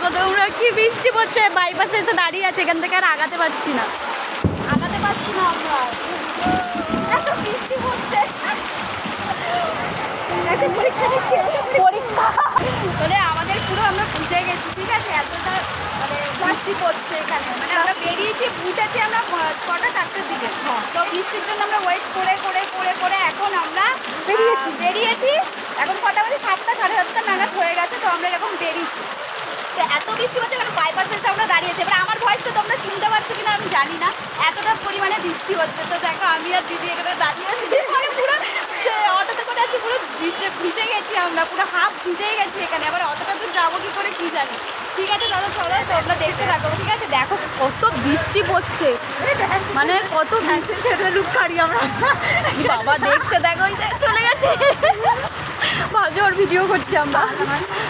দেখো তোমরা কি বৃষ্টি পড়ছে, বাইপাসে এসে দাঁড়িয়ে আছে, এখান থেকে আর আগাতে পারছি না আমরা, এত বৃষ্টি পড়ছে। পরীক্ষা মানে আমাদের পুরো আমরা বুঝে গেছি, ঠিক আছে, এতটা মানে বৃষ্টি পড়ছে এখানে, মানে আমরা বেরিয়েছি, উঠেছি আমরা 6টা-4টার দিকে, তো বৃষ্টির জন্য আমরা ওয়েট করে করে করে করে এখন আমরা বেরিয়েছি। এখন কটা বাজে? 7টা-7:30 নাগাদ হয়ে গেছে, তো আমরা এরকম বেরিয়েছি। তো এত বৃষ্টি হচ্ছে, মানে বাইপাসে আমরা দাঁড়িয়েছি। এবার আমার ভয়েস তো তোমরা শুনতে পারছো কিনা আমি জানি না, এতটা পরিমাণে বৃষ্টি হচ্ছে। তো দেখো আমি আর দিদি এখানে দাঁড়িয়ে আছি, মানে পুরো অটোতে করে আছি, পুরো ভিজে গেছি আমরা, পুরো হাফ ভিজেই গেছি এখানে। আবার অতটা দূর যাবো কি করে কি জানি। ঠিক আছে চলো চলো, তোমরা দেখতে থাকো, ঠিক আছে। দেখো কত বৃষ্টি পড়ছে, মানে কত বৃষ্টি ছেড়ে লুক কারি আমরা। বাবা দেখছে, দেখো চলে গেছে, ভাবছি ওর ভিডিও করছি আমরা।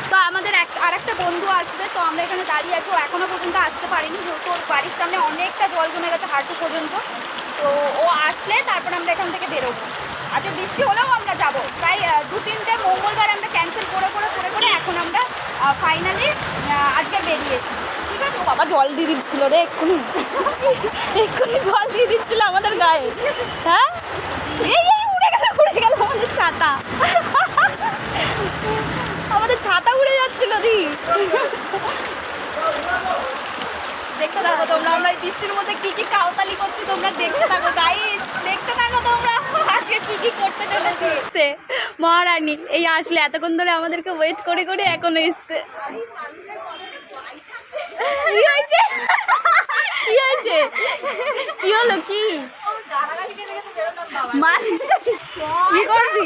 তো আমাদের আরেকটা বন্ধু আসবে, তো আমরা এখানে দাঁড়িয়ে আছি, ও এখনো পর্যন্ত আসতে পারিনি, যেহেতু ওর বাড়ির সামনে অনেকটা জল জমে গেছে হাঁটু পর্যন্ত। তো ও আসলে তারপর আমরা এখান থেকে বেরোবো। আজকে বৃষ্টি হলেও আমরা যাবো, প্রায় 2-3টে মঙ্গলবার আমরা ক্যান্সেল করে করে করে করে এখন আমরা ফাইনালি আজকে বেরিয়েছি, ঠিক আছে। বাবা জল দিয়ে দিচ্ছিল রে, এক্ষুনি জল দিয়ে দিচ্ছিল আমাদের গায়ে। হ্যাঁ এই উড়ে গেল আমাদের ছাতা, আমাদের ছাতা উড়ে যাচ্ছিল দি। দেখতে থাকো তোমরা, আমরা এই বৃষ্টির মধ্যে কি কি কাউতালি করছি, তোমরা দেখতে থাকো গাইস, দেখতে থাকো তোমরা আজকে কি কি করতে চলেছে। মহারানী এই আসলে, এতক্ষণ ধরে আমাদেরকে ওয়েট করে করে এখনো এসছে। কি হয়েছে কি হয়েছে কি হলো কি কি করবি?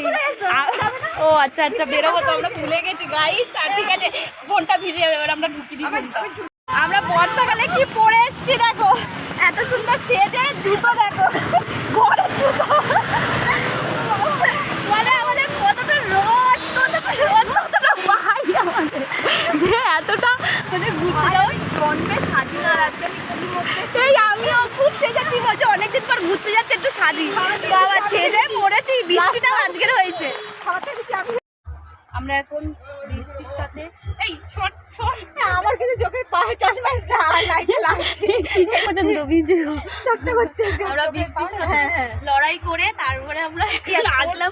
ও আচ্ছা আচ্ছা, বেরোবো তো, আমরা ভুলে গেছি গাইস। ঠিক আছে, ফোনটা ভিজে যাবে, এবার আমরা ঢুকি দিই। আমরা বর্ষাকালে কি পরে এসছি দেখো, এত সুন্দর সেজে, জুতো দেখো, ঘরের জুতো, মানে আমাদের কতটা রোদ, কতটা ভাই আমাদের, যে এতটা মানে ঘুরতে যাওয়া ফ্রন্টে সাজিয়ে রাখতে। এই আমিও খুব সেজেছি, বলছে অনেকদিন পর ঘুরতে যাচ্ছে, একটু সাজি। বাবা সেজে পড়েছি, বৃষ্টিটাও আজকের হয়েছে। আমরা এখন বৃষ্টির সাথে, এই শর্ট আমার কিন্তু চোখের পায়ে চশমা লাইটে লাগছে পর্যন্ত ভিজে চটটা করছে। আমরা বৃষ্টির সাথে লড়াই করে তারপরে আমরা আসলাম।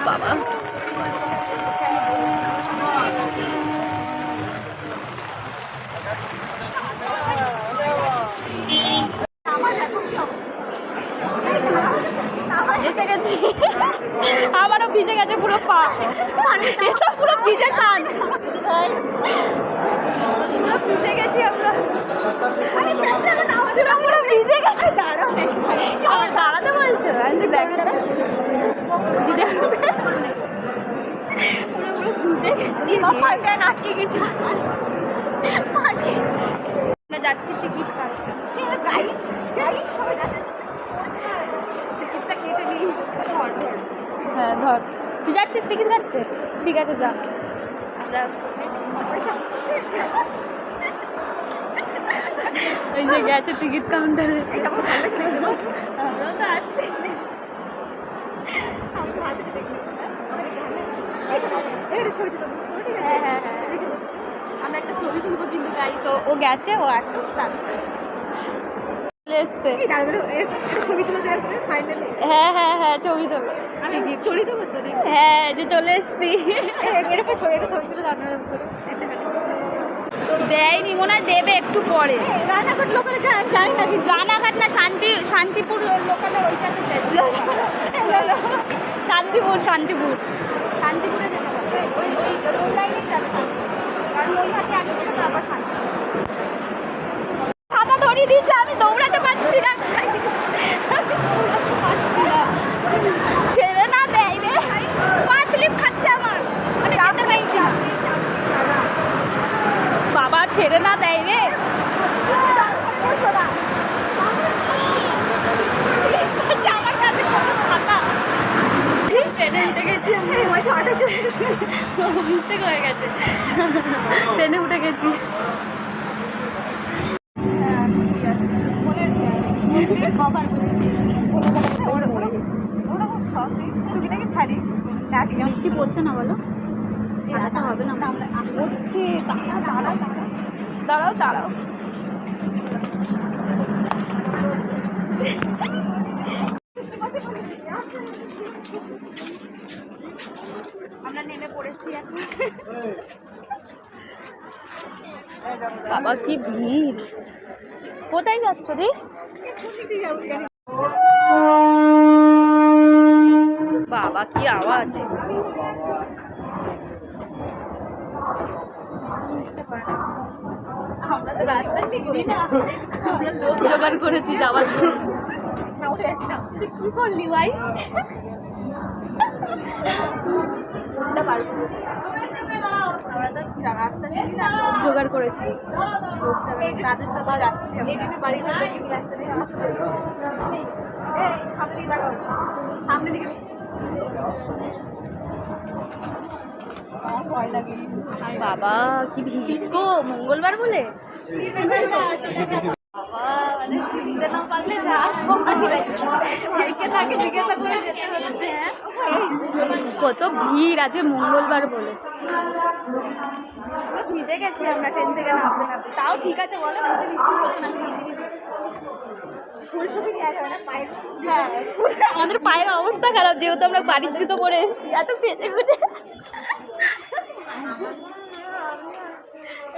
বাবা এসে গেছি, আমারও ভিজে গেছে পুরো পা, এটা পুরো ভিজে খান, ভিজে গেছি আমরা, পুরো ভিজে গেছে। দাঁড়াতে বলছো? আটকে গেছি, যাচ্ছি টিকিট কাটতে। হ্যাঁ ধর, তুই যাচ্ছিস টিকিট কাটতে? ঠিক আছে যা। আমরা এই যে গেছে টিকিট কাউন্টারে, হ্যাঁ হ্যাঁ হ্যাঁ, আমরা একটা ছবি তুলবো কিন্তু গাড়ি, তো ও গেছে, ও আসবে এসছে ছবি তুলে দেবে ফাইনালি। হ্যাঁ হ্যাঁ হ্যাঁ, ছবি দেবো, ছবি দেবো তো, হ্যাঁ যে চলে এসছি। এরকম ছবি তুলে দেয়নি মনে হয়, দেবে একটু পরে। রানাঘাট লোকালে জানি না, রানাঘাট না শান্তিপুর লোকালে, ওইটাতে শান্তিপুরে যেতে হবে, ওই লাইনেই যাবে, কারণ ওই হাতে আগে থেকে তারপর শান্তিপুর। ছাতা ধরিয়ে দিয়েছে, আমি দৌড়াতে পারছি না, ছেড়ে না দেয় রে, পা স্লিপ খাচ্ছে আমার, মানে যেতে পারছি না। বাবা ছেড়ে না দেয় রে, আমার কাছে ছাতা ট্রেনে উঠে গেছি, মিস্টেক হয়ে গেছে, ট্রেনে উঠে গেছি। বাবার বৃষ্টি পড়ছে না বলো? এটা হবে না, পড়ছে। দাঁড়াও দাঁড়াও। আমরা নেমে পড়েছি এখন। বাবা কি ভিড়! কোথায় যাচ্ছ রে? বাবা কি আওয়াজ! আমরা তো রাস্তা চিনি না, আমরা লোক জোগাড় করেছি যাওয়ার জন্য। কি করলি ভাই? আমরা তো রাস্তা চিনি না, জোগাড় করেছি। তাদের সাথে যাচ্ছি, এই জন্য বাড়ি ঘরে রাস্তা দিয়ে সামনে দিকে তাকাও, সামনে দিকে। বাবা কি ভিড় গো, মঙ্গলবার বলে। কত ভিড় আছে মঙ্গলবার বলে। ভিজে গেছি আমরা ট্রেন থেকে নামতে নামতে, তাও ঠিক আছে বলো, ফুল ছবি নেওয়া যাবে না পায়ের। হ্যাঁ আমাদের পায়ের অবস্থা খারাপ, যেহেতু আমরা বাড়ির জুতো পরে এত সেজে গুজে।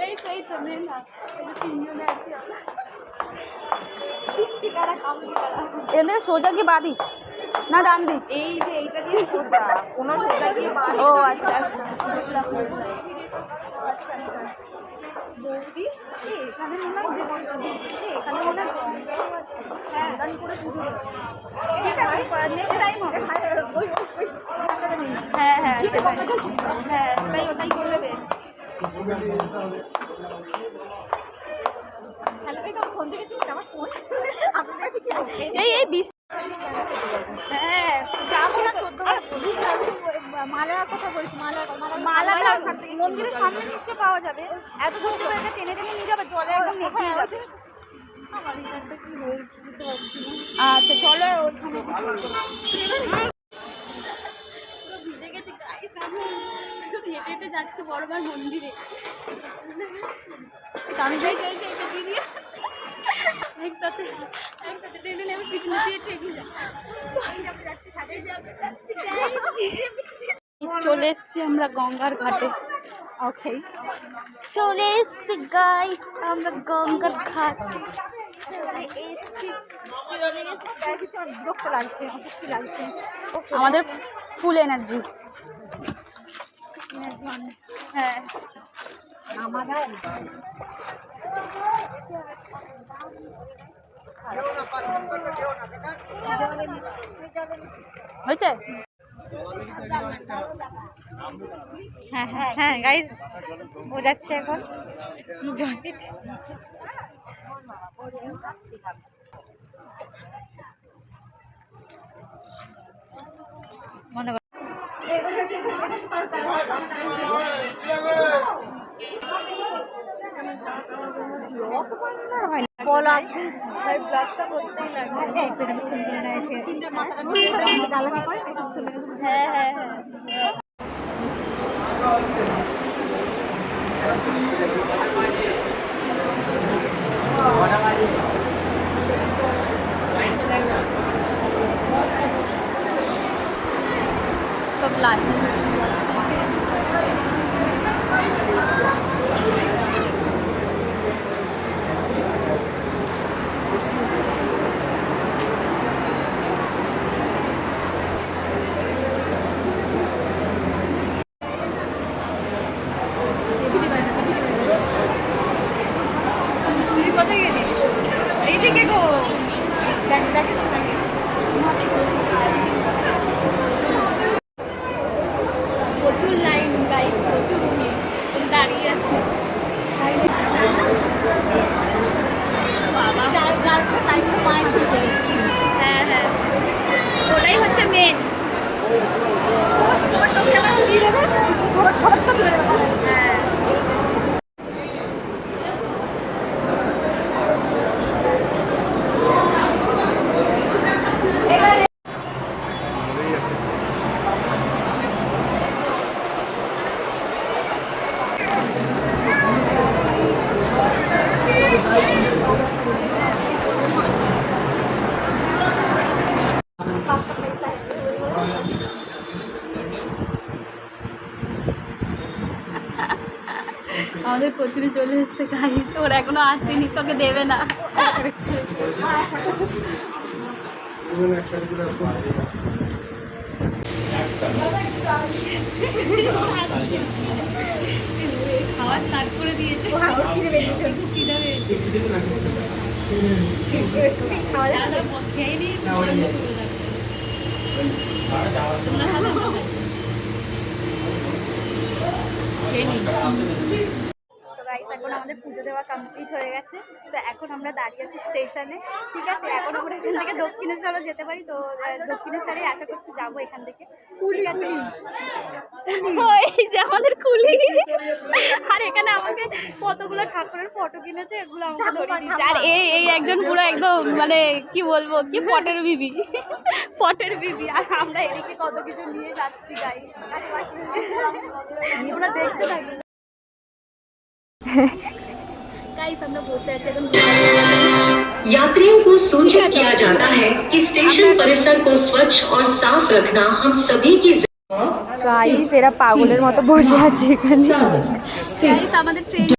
এই তো তিনজনে আছি আমরা। এদের সোজা কি বাদি না ডান দিক? এই যে এইটা দিয়ে সোজা, কোনো সোজা দিয়ে বাদি। ও আচ্ছা বৌদি এখানে মনে হয়, এখানে মনে হয় হ্যাঁ দান করে পুজো। ঠিক আছে নেক্সট টাইম হবে। হ্যাঁ হ্যাঁ হ্যাঁ তাই ওটাই করলে বেশ। ফোন থেকে আমার ফোন এই এই বিশ। হ্যাঁ যাবো না, মালার কথা বলছি। মালাটা মন্দিরের সামনে নিশ্চয় পাওয়া যাবে, এত দূর থেকে একটা টেনে টেনে নিয়ে যাবে, জলে একদম নেতিয়ে যাবে। আচ্ছা চলো ওইখানে ভিজে গেছি, হেঁটে হেঁটে যাচ্ছে বড়বার মন্দিরে। আমি যাই দিদি একসাথে ট্রেনে নেমে পিছনে দিয়ে চলে এসছি আমরা গঙ্গার ঘাটে। ওকে চলে এসছি গাইস আমরা গঙ্গার ঘাট। বিরক্ত লাগছে, অসুস্থ লাগছে, আমাদের ফুল এনার্জি। হ্যাঁ আমাদের হয়েছে। হ্যাঁ হ্যাঁ হ্যাঁ গাইজ বোঝাচ্ছে এখন মনে কর হ্যাঁ হ্যাঁ হ্যাঁ সব লাল প্রচুর লাইন গাইজ, প্রচুর দাঁড়িয়ে আছে। তাই করে মায়ের ছবি দেবে। হ্যাঁ হ্যাঁ ওটাই হচ্ছে মেন। হ্যাঁ কোচিনে চলে এসছে গাইস, ওরা এখনো আসেনি, তোকে দেবে না। খাওয়া স্টার্ট করে দিয়েছে। তো গাইস এখন আমাদের পুজো দেওয়া কমপ্লিট হয়ে গেছে। তো এখন আমরা দাঁড়িয়ে আছি স্টেশনে, ঠিক আছে। এখন আমরা এখান থেকে দক্ষিণেশ্বরও যেতে পারি, তো দক্ষিণেশ্বরে আশা করছি যাবো এখান থেকে, ঠিক আছে। এই যে আমাদের কুলি, আর এখানে আমাকে কতগুলো ঠাকুরের ফটো কিনেছে, এগুলো আমাকে ধরিয়ে দিচ্ছে। আর এই একজন পুরো একদম মানে কি বলবো, কি পটের বিবি, পটের বিবি। আর আমরা এদিকে কত কিছু নিয়ে যাচ্ছি গাইস, আমরা দেখতে থাকি। गाइस हम लोग बोलते हैं एकदम यात्रियों को सूचित किया जाता है कि स्टेशन परिसर को स्वच्छ और साफ रखना हम सभी की গাইস এরা পাগলের মতো বসে আছে এখানে। गाइस আমাদের ট্রেন